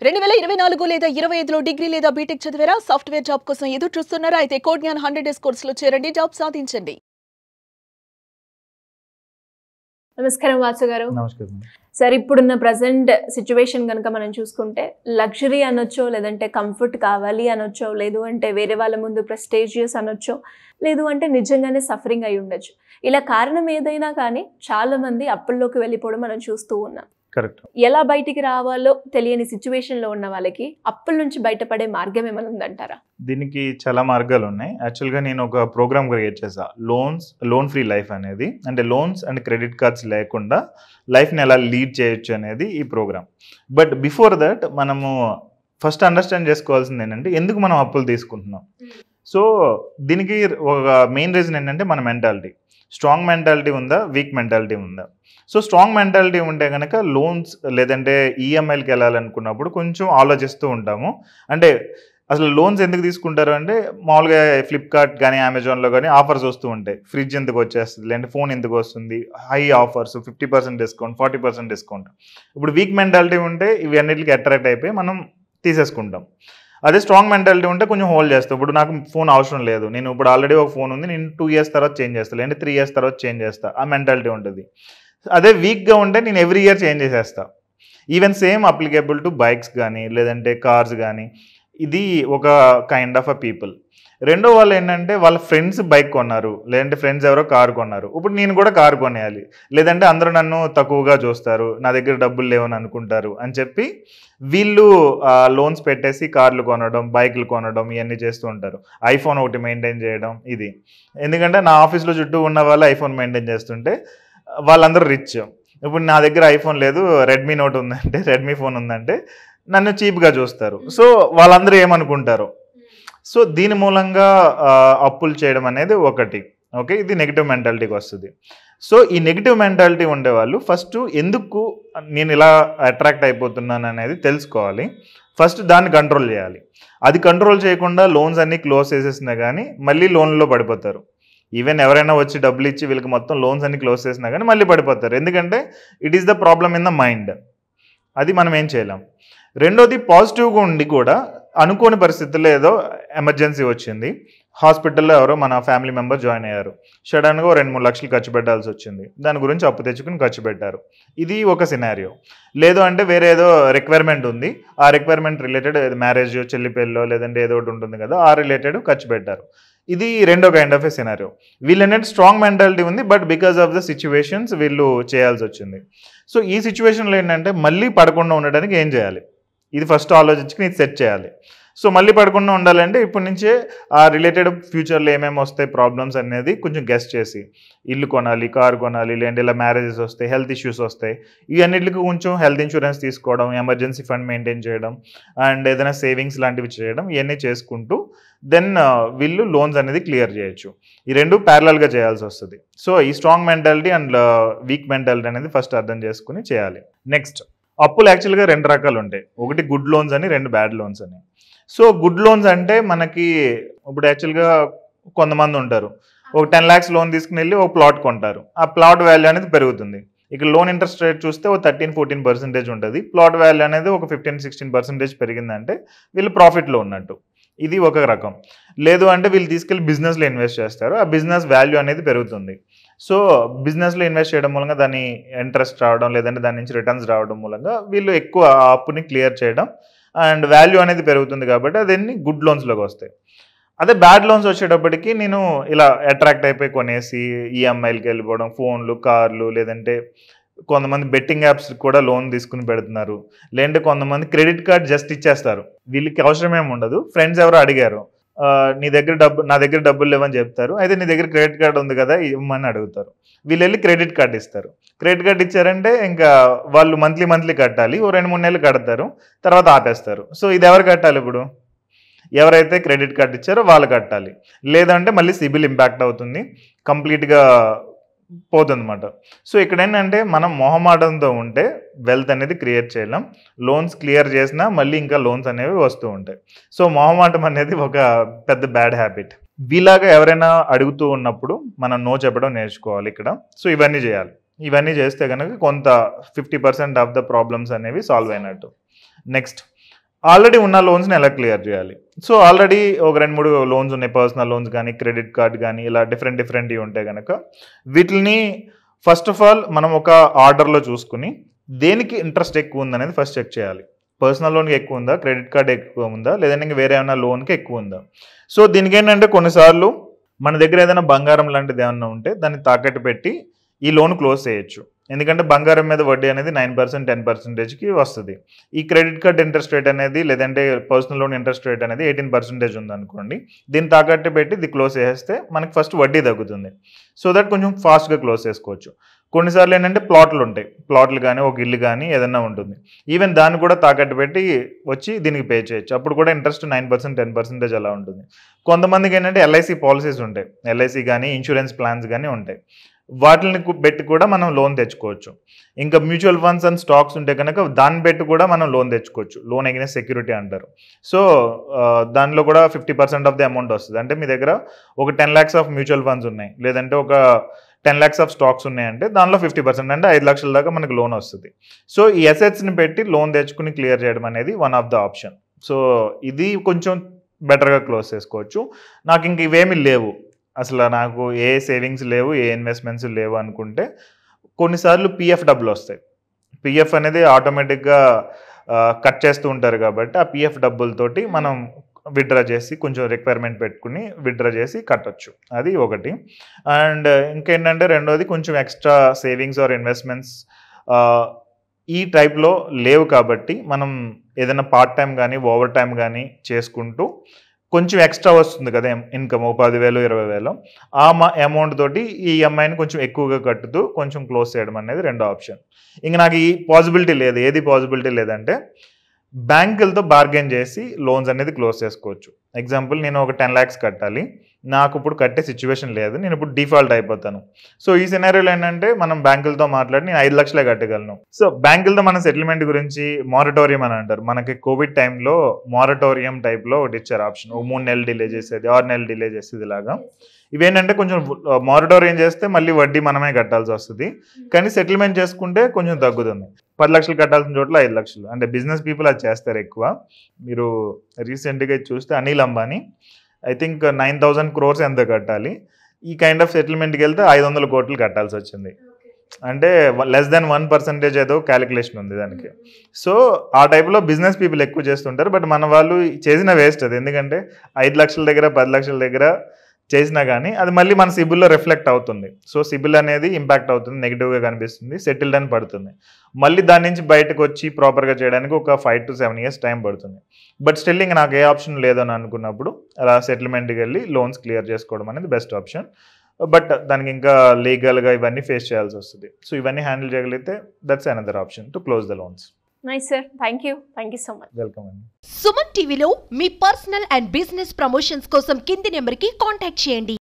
2024 లేదా 25లో డిగ్రీ లేదా బీటెక్ చదివారా? సాఫ్ట్‌వేర్ జాబ్ కోసం ఎదురు చూస్తున్నారా? అయితే కోడ్ జ్ఞాన్ 100 డేస్ కోర్సులో చేరండి, జాబ్ సాధించండి. నమస్కారం వాసు గారు. నమస్కారం. సార్, ఇప్పుడున్న ప్రజెంట్ సిచ్యువేషన్ కనుక మనం చూసుకుంటే లగ్జరీ అనొచ్చో, లేదంటే కంఫర్ట్ కావాలి అనొచ్చో, లేదు అంటే వేరే వాళ్ళ ముందు ప్రెస్టీజియస్ అనొచ్చో, లేదు అంటే నిజంగానే సఫరింగ్ అయి ఉండొచ్చు. ఇలా కారణం ఏదైనా కానీ చాలా మంది అప్పుల్లోకి వెళ్ళిపోవడం మనం చూస్తూ ఉన్నాం. కరెక్ట్. ఎలా బయటికి రావాలో తెలియని సిచ్యువేషన్లో ఉన్న వాళ్ళకి అప్పుల నుంచి బయటపడే మార్గం ఏమైనా ఉందంటారా? దీనికి చాలా మార్గాలు ఉన్నాయి. యాక్చువల్గా నేను ఒక ప్రోగ్రామ్ క్రియేట్ చేశా, లోన్ ఫ్రీ లైఫ్ అనేది. అంటే లోన్స్ అండ్ క్రెడిట్ కార్డ్స్ లేకుండా లైఫ్ని ఎలా లీడ్ చేయొచ్చు అనేది ఈ ప్రోగ్రామ్. బట్ బిఫోర్ దట్ మనము ఫస్ట్ అండర్స్టాండ్ చేసుకోవాల్సింది ఏంటంటే ఎందుకు మనం అప్పులు తీసుకుంటున్నాం. సో దీనికి ఒక మెయిన్ రీజన్ ఏంటంటే మన మెంటాలిటీ. స్ట్రాంగ్ మెంటాలిటీ ఉందా, వీక్ మెంటాలిటీ ఉందా? సో స్ట్రాంగ్ మెంటాలిటీ ఉంటే కనుక లోన్స్ లేదంటే ఈఎంఐలకి వెళ్ళాలనుకున్నప్పుడు కొంచెం ఆలోచిస్తూ ఉంటాము. అంటే అసలు లోన్స్ ఎందుకు తీసుకుంటారు అంటే మామూలుగా ఫ్లిప్కార్ట్ కానీ అమెజాన్లో కానీ ఆఫర్స్ వస్తూ ఉంటాయి. ఫ్రిడ్జ్ ఎందుకు వచ్చేస్తుంది, లేదంటే ఫోన్ ఎందుకు వస్తుంది, హై ఆఫర్స్, 50% డిస్కౌంట్, 40% డిస్కౌంట్. ఇప్పుడు వీక్ మెంటాలిటీ ఉంటే ఇవి అన్నిటికి అట్రాక్ట్ అయిపోయి మనం తీసేసుకుంటాం. అదే స్ట్రాంగ్ మెంటాలిటీ ఉంటే కొంచెం హోల్డ్ చేస్తాం. ఇప్పుడు నాకు ఫోన్ అవసరం లేదు, నేను ఇప్పుడు ఆల్రెడీ ఒక ఫోన్ ఉంది, నేను 2 years తర్వాత చేంజ్ చేస్తాను, లేదంటే 3 years తర్వాత చేంజ్ చేస్తా, ఆ మెంటాలిటీ ఉంటుంది. అదే వీక్గా ఉంటే నేను ఎవ్రీ ఇయర్ చేంజ్ చేసేస్తా. Even same applicable to bikes కానీ లేదంటే కార్స్ కానీ. ఇది ఒక కైండ్ ఆఫ్ అ పీపుల్. రెండో వాళ్ళు ఏంటంటే వాళ్ళ ఫ్రెండ్స్ బైక్ కొన్నారు, లేదంటే ఫ్రెండ్స్ ఎవరో కారు కొన్నారు, ఇప్పుడు నేను కూడా కారు కొనేయాలి, లేదంటే అందరూ నన్ను తక్కువగా చూస్తారు, నా దగ్గర డబ్బులు లేవని అనుకుంటారు అని చెప్పి వీళ్ళు లోన్స్ పెట్టేసి కార్లు కొనడం, బైకులు కొనడం ఇవన్నీ చేస్తూ ఉంటారు. ఐఫోన్ ఒకటి మెయింటైన్ చేయడం ఇది. ఎందుకంటే నా ఆఫీస్లో చుట్టూ ఉన్న వాళ్ళు ఐఫోన్ మెయింటైన్ చేస్తుంటే వాళ్ళందరూ రిచ్. ఇప్పుడు నా దగ్గర ఐఫోన్ లేదు, రెడ్మీ నోట్ ఉందంటే, రెడ్మీ ఫోన్ ఉందంటే నన్ను చీప్గా చూస్తారు. సో వాళ్ళందరూ ఏమనుకుంటారు. సో దీని మూలంగా అప్పులు చేయడం అనేది ఒకటి. ఓకే, ఇది నెగిటివ్ మెంటాలిటీకి వస్తుంది. సో ఈ నెగిటివ్ మెంటాలిటీ ఉండేవాళ్ళు ఫస్ట్ ఎందుకు నేను ఇలా అట్రాక్ట్ అయిపోతున్నాను అనేది తెలుసుకోవాలి. ఫస్ట్ దాన్ని కంట్రోల్ చేయాలి. అది కంట్రోల్ చేయకుండా లోన్స్ అన్నీ క్లోజ్ చేసేసినా కానీ మళ్ళీ లోన్లో పడిపోతారు. ఈవెన్ ఎవరైనా వచ్చి డబ్బులు ఇచ్చి వీళ్ళకి మొత్తం లోన్స్ అన్ని క్లోజ్ చేసినా కానీ మళ్ళీ పడిపోతారు. ఎందుకంటే it is the problem in the mind. అది మనం ఏం చేయలేం. రెండోది పాజిటివ్గా ఉండి కూడా అనుకోని పరిస్థితుల్లో ఏదో ఎమర్జెన్సీ వచ్చింది, హాస్పిటల్లో ఎవరో మన ఫ్యామిలీ మెంబర్ జాయిన్ అయ్యారు, సడన్గా 2-3 లక్షలు ఖర్చు పెట్టాల్సి వచ్చింది, దాని గురించి అప్పు తెచ్చుకుని ఖర్చు పెట్టారు. ఇది ఒక సినారియో. లేదు అంటే వేరే ఏదో రిక్వైర్మెంట్ ఉంది, ఆ రిక్వైర్మెంట్ రిలేటెడ్ మ్యారేజ్, చెల్లిపెళ్ళో లేదంటే ఏదో ఒకటి ఉంటుంది కదా, ఆ రిలేటెడ్ ఖర్చు పెట్టారు. ఇది రెండో కైండ్ ఆఫ్ ఏ సినారియో. వీళ్ళు ఏంటంటే స్ట్రాంగ్ మెంటాలిటీ ఉంది, but because of the situations వీళ్ళు చేయాల్సి వచ్చింది. సో ఈ సిచ్యువేషన్లో ఏంటంటే మళ్ళీ పడకుండా ఉండడానికి ఏం చేయాలి, ఇది ఫస్ట్ ఆలోచించుకుని ఇది సెట్ చేయాలి. సో మళ్ళీ పడకుండా ఉండాలంటే ఇప్పటి నుంచే ఆ రిలేటెడ్ ఫ్యూచర్లో ఏమేమి వస్తాయి ప్రాబ్లమ్స్ అనేది కొంచెం గెస్ట్ చేసి, ఇల్లు కొనాలి, కారు కొనాలి, లేదంటే ఇలా మ్యారేజెస్ వస్తాయి, హెల్త్ ఇష్యూస్ వస్తాయి, ఇవన్నిటికి కొంచెం హెల్త్ ఇన్సూరెన్స్ తీసుకోవడం, ఎమర్జెన్సీ ఫండ్ మెయింటైన్ చేయడం, అండ్ ఏదైనా సేవింగ్స్ లాంటివి చేయడం, ఇవన్నీ చేసుకుంటూ దెన్ వీళ్ళు లోన్స్ అనేది క్లియర్ చేయొచ్చు. ఈ రెండు ప్యారలల్గా చేయాల్సి వస్తుంది. సో ఈ strong mentality and weak mentality అనేది ఫస్ట్ అర్థం చేసుకుని చేయాలి. నెక్స్ట్, అప్పులు యాక్చువల్గా 2 రకాలు ఉంటాయి. ఒకటి గుడ్ లోన్స్ అని, 2 బ్యాడ్ లోన్స్ అని. సో గుడ్ లోన్స్ అంటే మనకి ఇప్పుడు యాక్చువల్గా కొంతమంది ఉంటారు, ఒక 10 lakhs లోన్ తీసుకుని వెళ్ళి ఒక ప్లాట్ కొంటారు, ఆ ప్లాట్ వాల్యూ అనేది పెరుగుతుంది. ఇక్కడ లోన్ ఇంట్రెస్ట్ రేట్ చూస్తే ఒక 13-14% ఉంటుంది, ప్లాట్ వాల్యూ అనేది ఒక 15-16% పెరిగిందంటే వీళ్ళు ప్రాఫిట్లో ఉన్నట్టు. ఇది ఒక రకం. లేదు అంటే వీళ్ళు తీసుకెళ్ళి బిజినెస్లో ఇన్వెస్ట్ చేస్తారు, ఆ బిజినెస్ వాల్యూ అనేది పెరుగుతుంది. సో బిజినెస్లో ఇన్వెస్ట్ చేయడం మూలంగా దాని ఇంట్రెస్ట్ రావడం, లేదంటే దాని నుంచి రిటర్న్స్ రావడం మూలంగా వీళ్ళు ఎక్కువ ఆ అప్పుని క్లియర్ చేయడం అండ్ వాల్యూ అనేది పెరుగుతుంది, కాబట్టి అదన్నీ గుడ్ లోన్స్లోకి వస్తాయి. అదే బ్యాడ్ లోన్స్ వచ్చేటప్పటికి నేను ఇలా అట్రాక్ట్ అయిపోయి కొనేసి ఈఎంఐలకి వెళ్ళిపోవడం, ఫోన్లు, కార్లు, లేదంటే కొంతమంది బెట్టింగ్ యాప్స్ కూడా లోన్ తీసుకుని పెడుతున్నారు, లేదంటే కొంతమంది క్రెడిట్ కార్డ్ జస్ట్ ఇచ్చేస్తారు, వీళ్ళకి అవసరం ఏమి ఉండదు. ఫ్రెండ్స్ ఎవరో అడిగారు, నా దగ్గర డబ్బులు లేవని చెప్తారు, అయితే నీ దగ్గర క్రెడిట్ కార్డ్ ఉంది కదా ఇవ్వమని అడుగుతారు, వీళ్ళు వెళ్ళి క్రెడిట్ కార్డ్ ఇస్తారు. క్రెడిట్ కార్డ్ ఇచ్చారంటే ఇంకా వాళ్ళు మంత్లీ కట్టాలి, ఓ 2-3 నెలలు కడతారు, తర్వాత ఆపేస్తారు. సో ఇది ఎవరు కట్టాలి? ఇప్పుడు ఎవరైతే క్రెడిట్ కార్డ్ ఇచ్చారో వాళ్ళు కట్టాలి, లేదంటే మళ్ళీ సిబిల్ ఇంపాక్ట్ అవుతుంది, కంప్లీట్గా పోతుందన్నమాట. సో ఇక్కడ ఏంటంటే మనం మొహమాటంతో ఉంటే వెల్త్ అనేది క్రియేట్ చేయలేం. లోన్స్ క్లియర్ చేసినా మళ్ళీ ఇంకా లోన్స్ అనేవి వస్తూ ఉంటాయి. సో మొహమాటం అనేది ఒక పెద్ద బ్యాడ్ హ్యాబిట్. వీలాగా ఎవరైనా అడుగుతూ ఉన్నప్పుడు మనం నో చెప్పడం నేర్చుకోవాలి ఇక్కడ. సో ఇవన్నీ చేయాలి. ఇవన్నీ చేస్తే కనుక కొంత 50% ఆఫ్ ద ప్రాబ్లమ్స్ అనేవి సాల్వ్ అయినట్టు. నెక్స్ట్, ఆల్రెడీ ఉన్న లోన్స్ని ఎలా క్లియర్ చేయాలి. సో ఆల్రెడీ ఒక 2-3 లోన్స్ ఉన్నాయి, పర్సనల్ లోన్స్ కానీ క్రెడిట్ కార్డ్ కానీ ఇలా డిఫరెంట్వి ఉంటాయి కనుక వీటిని ఫస్ట్ ఆఫ్ ఆల్ మనం ఒక ఆర్డర్లో చూసుకుని దేనికి ఇంట్రెస్ట్ ఎక్కువ ఉందనేది ఫస్ట్ చెక్ చేయాలి. పర్సనల్ లోన్కి ఎక్కువ ఉందా, క్రెడిట్ కార్డ్ ఎక్కువ ఉందా, లేదంటే ఇంకా వేరే ఏమైనా లోన్కి ఎక్కువ ఉందా. సో దీనికి ఏంటంటే కొన్నిసార్లు మన దగ్గర ఏదైనా బంగారం లాంటిది ఏమన్నా ఉంటే దాన్ని తాకట్టు పెట్టి ఈ లోన్ క్లోజ్ చేయొచ్చు. ఎందుకంటే బంగారం మీద వడ్డీ అనేది 9%, 10%కి వస్తుంది. ఈ క్రెడిట్ కార్డ్ ఇంట్రెస్ట్ రేట్ అనేది లేదంటే పర్సనల్ లోన్ ఇంట్రెస్ట్ రేట్ అనేది 18% ఉందనుకోండి. దీన్ని తాకట్టు పెట్టి ఇది క్లోజ్ చేస్తే మనకి ఫస్ట్ వడ్డీ తగ్గుతుంది. సో దట్ కొంచెం ఫాస్ట్గా క్లోజ్ చేసుకోవచ్చు. కొన్నిసార్లు ఏంటంటే ప్లాట్లు కానీ ఒక ఇల్లు కానీ ఏదైనా ఉంటుంది, ఈవెన్ దాన్ని కూడా తాకట్టు పెట్టి వచ్చి దీనికి పే చేయొచ్చు. అప్పుడు కూడా ఇంట్రెస్ట్ 9%, 10% అలా ఉంటుంది. కొంతమందికి ఏంటంటే ఎల్ఐసి పాలసీస్ ఉంటాయి, ఎల్ఐసి కానీ ఇన్సూరెన్స్ ప్లాన్స్ కానీ ఉంటాయి. వాటిని పెట్టి కూడా మనం లోన్ తెచ్చుకోవచ్చు. ఇంకా మ్యూచువల్ ఫండ్స్ అండ్ స్టాక్స్ ఉంటే కనుక దాన్ని పెట్టి కూడా మనం లోన్ తెచ్చుకోవచ్చు. లోన్ అగైన్స్ సెక్యూరిటీ అంటారు. సో దానిలో కూడా 50% ఆఫ్ ది అమౌంట్ వస్తుంది. అంటే మీ దగ్గర ఒక 10 lakhs ఆఫ్ మ్యూచువల్ ఫండ్స్ ఉన్నాయి, లేదంటే ఒక 10 lakhs ఆఫ్ స్టాక్స్ ఉన్నాయంటే దానిలో 50% అంటే 5 లక్షల దాకా మనకు లోన్ వస్తుంది. సో ఈ అసెట్స్ని పెట్టి లోన్ తెచ్చుకుని క్లియర్ చేయడం అనేది one of the option. So ఇది కొంచెం బెటర్గా క్లోజ్ చేసుకోవచ్చు. నాకు ఇంక ఇవేమీ లేవు, అసలు నాకు ఏ సేవింగ్స్ లేవు, ఏ ఇన్వెస్ట్మెంట్స్ లేవు అనుకుంటే కొన్నిసార్లు పిఎఫ్ డబ్బులు వస్తాయి. పిఎఫ్ అనేది ఆటోమేటిక్గా కట్ చేస్తూ ఉంటారు కాబట్టి ఆ పిఎఫ్ డబ్బులతోటి మనం విత్డ్రా చేసి కొంచెం రిక్వైర్మెంట్ పెట్టుకుని విత్డ్రా చేసి కట్టచ్చు. అది ఒకటి. అండ్ ఇంకేంటంటే రెండోది కొంచెం ఎక్స్ట్రా సేవింగ్స్ ఆర్ ఇన్వెస్ట్మెంట్స్ ఈ టైప్లో లేవు కాబట్టి మనం ఏదైనా పార్ట్ టైం కానీ ఓవర్ టైం కానీ చేసుకుంటూ కొంచెం ఎక్స్ట్రా వస్తుంది కదా ఇన్కమ్, 10,000, 20,000, ఆ అమౌంట్ తోటి ఈ ఈఎంఐని కొంచెం ఎక్కువగా కట్టుతూ కొంచెం క్లోజ్ చేయడం అనేది రెండో ఆప్షన్. ఇంక నాకు ఈ పాసిబిలిటీ లేదు. ఏది పాసిబిలిటీ లేదంటే బ్యాంకులతో బార్గెన్ చేసి లోన్స్ అనేది క్లోజ్ చేసుకోవచ్చు. ఎగ్జాంపుల్, నేను ఒక 10 lakhs కట్టాలి, నాకు ఇప్పుడు కట్టే సిచ్యువేషన్ లేదు, నేను ఇప్పుడు డిఫాల్ట్ అయిపోతాను. సో ఈ సినారియోలో ఏంటంటే మనం బ్యాంకులతో మాట్లాడి నేను 5 లక్షలే కట్టగలను. సో బ్యాంకులతో మన సెటిల్మెంట్ గురించి మారటోరియం అని అంటారు. మనకి కోవిడ్ టైంలో మారటోరియం టైప్లో ఒకటి ఇచ్చారు ఆప్షన్. 3 నెలలు డిలే చేసేది, 6 నెలలు డిలే చేసేది ఇలాగా. ఇవేంటంటే కొంచెం మారటోరియం చేస్తే మళ్ళీ వడ్డీ మనమే కట్టాల్సి వస్తుంది, కానీ సెటిల్మెంట్ చేసుకుంటే కొంచెం తగ్గుతుంది. 10 లక్షలు కట్టాల్సిన చోట్ల 5 లక్షలు. అంటే బిజినెస్ పీపుల్ అది చేస్తారు ఎక్కువ. మీరు రీసెంట్గా చూస్తే Anil Ambani I think 9,000 crores ఎంత కట్టాలి, ఈ కైండ్ ఆఫ్ సెటిల్మెంట్కి వెళ్తే 500 కోట్లు కట్టాల్సి వచ్చింది. అంటే లెస్ దెన్ 1% ఏదో క్యాలిక్యులేషన్ ఉంది దానికి. సో ఆ టైప్లో బిజినెస్ పీపుల్ ఎక్కువ చేస్తుంటారు. బట్ మన వాళ్ళు చేసిన వేస్ట్ అది. ఎందుకంటే 5 లక్షల దగ్గర 10 లక్షల దగ్గర చేసినా కానీ అది మళ్ళీ మన సిబిల్లో రిఫ్లెక్ట్ అవుతుంది. సో సిబిల్ అనేది ఇంపాక్ట్ అవుతుంది, నెగిటివ్గా కనిపిస్తుంది, సెటిల్డ్ అని పడుతుంది. మళ్ళీ దాని నుంచి బయటకు వచ్చి ప్రాపర్గా చేయడానికి ఒక 5 to 7 years టైం పడుతుంది. బట్ స్టిల్ ఇంకా నాకు ఏ ఆప్షన్ లేదని అనుకున్నప్పుడు అలా సెటిల్మెంట్కి వెళ్ళి లోన్స్ క్లియర్ చేసుకోవడం అనేది బెస్ట్ ఆప్షన్. బట్ దానికి ఇంకా లీగల్గా ఇవన్నీ ఫేస్ చేయాల్సి వస్తుంది. సో ఇవన్నీ హ్యాండిల్ చేయగలిగితే that's another option to close the loans. Nice sir, thank you so much. Welcome అండి. సుమన్ టీవీలో మీ పర్సనల్ అండ్ బిజినెస్ ప్రమోషన్స్ కోసం కింది నెంబర్కి కాంటాక్ట్ చేయండి.